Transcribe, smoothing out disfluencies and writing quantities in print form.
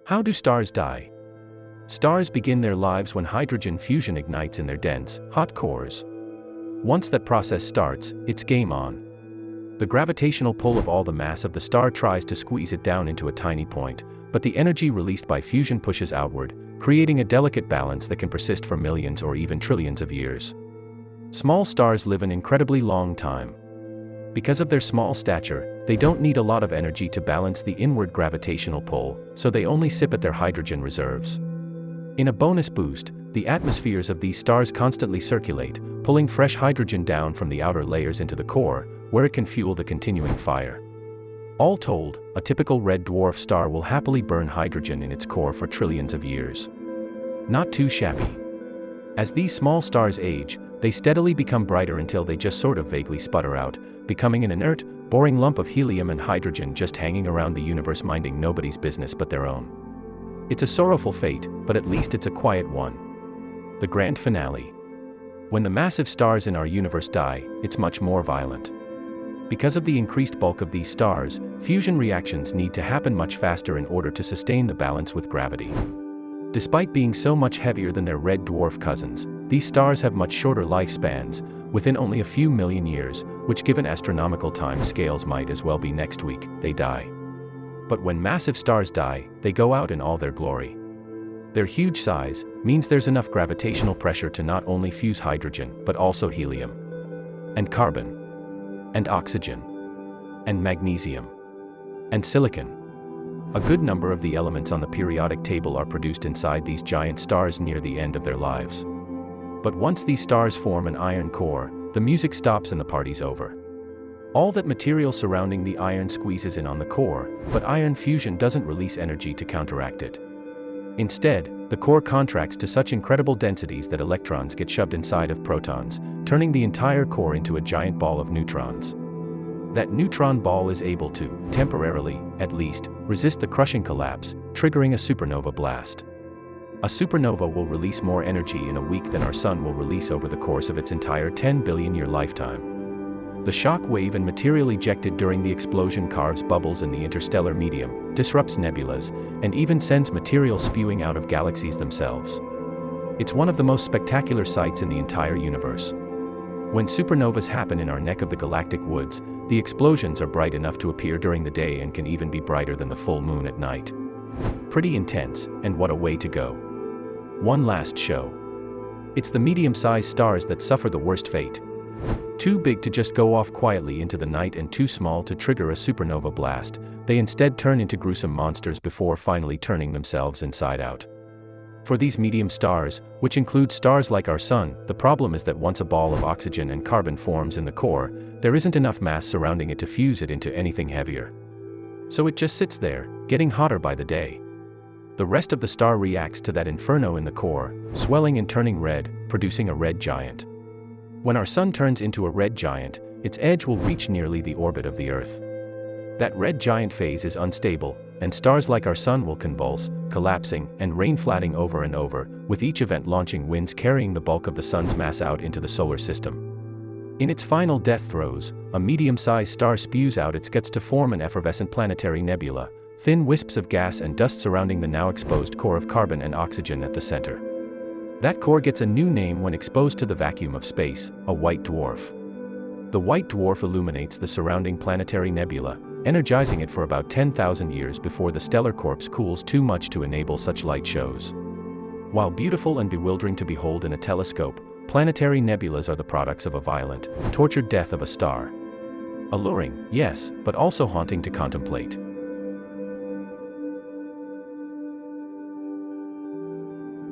How do stars die? Stars begin their lives when hydrogen fusion ignites in their dense, hot cores. Once that process starts, it's game on. The gravitational pull of all the mass of the star tries to squeeze it down into a tiny point, but the energy released by fusion pushes outward, creating a delicate balance that can persist for millions or even trillions of years. Small stars live an incredibly long time. Because of their small stature, they don't need a lot of energy to balance the inward gravitational pull, so they only sip at their hydrogen reserves. In a bonus boost, the atmospheres of these stars constantly circulate, pulling fresh hydrogen down from the outer layers into the core, where it can fuel the continuing fire. All told, a typical red dwarf star will happily burn hydrogen in its core for trillions of years. Not too shabby. As these small stars age, they steadily become brighter until they just sort of vaguely sputter out, becoming an inert, boring lump of helium and hydrogen just hanging around the universe minding nobody's business but their own. It's a sorrowful fate, but at least it's a quiet one. The grand finale. When the massive stars in our universe die, it's much more violent. Because of the increased bulk of these stars, fusion reactions need to happen much faster in order to sustain the balance with gravity. Despite being so much heavier than their red dwarf cousins, these stars have much shorter lifespans, within only a few million years, which given astronomical time scales might as well be next week, they die. But when massive stars die, they go out in all their glory. Their huge size means there's enough gravitational pressure to not only fuse hydrogen, but also helium, and carbon, and oxygen, and magnesium, and silicon. A good number of the elements on the periodic table are produced inside these giant stars near the end of their lives. But once these stars form an iron core, the music stops and the party's over. All that material surrounding the iron squeezes in on the core, but iron fusion doesn't release energy to counteract it. Instead, the core contracts to such incredible densities that electrons get shoved inside of protons, turning the entire core into a giant ball of neutrons. That neutron ball is able to, temporarily, at least, resist the crushing collapse, triggering a supernova blast. A supernova will release more energy in a week than our sun will release over the course of its entire 10 billion-year lifetime. The shock wave and material ejected during the explosion carves bubbles in the interstellar medium, disrupts nebulas, and even sends material spewing out of galaxies themselves. It's one of the most spectacular sights in the entire universe. When supernovas happen in our neck of the galactic woods, the explosions are bright enough to appear during the day and can even be brighter than the full moon at night. Pretty intense, and what a way to go. One last show. It's the medium-sized stars that suffer the worst fate. Too big to just go off quietly into the night and too small to trigger a supernova blast, they instead turn into gruesome monsters before finally turning themselves inside out. For these medium stars, which include stars like our sun, the problem is that once a ball of oxygen and carbon forms in the core, there isn't enough mass surrounding it to fuse it into anything heavier. So it just sits there, getting hotter by the day. The rest of the star reacts to that inferno in the core, swelling and turning red, producing a red giant. When our sun turns into a red giant, its edge will reach nearly the orbit of the Earth. That red giant phase is unstable, and stars like our sun will convulse, collapsing, and rain flatting over and over, with each event launching winds carrying the bulk of the sun's mass out into the solar system. In its final death throes, a medium-sized star spews out its guts to form an effervescent planetary nebula, thin wisps of gas and dust surrounding the now exposed core of carbon and oxygen at the center. That core gets a new name when exposed to the vacuum of space, a white dwarf. The white dwarf illuminates the surrounding planetary nebula, energizing it for about 10,000 years before the stellar corpse cools too much to enable such light shows. While beautiful and bewildering to behold in a telescope, planetary nebulas are the products of a violent, tortured death of a star. Alluring, yes, but also haunting to contemplate.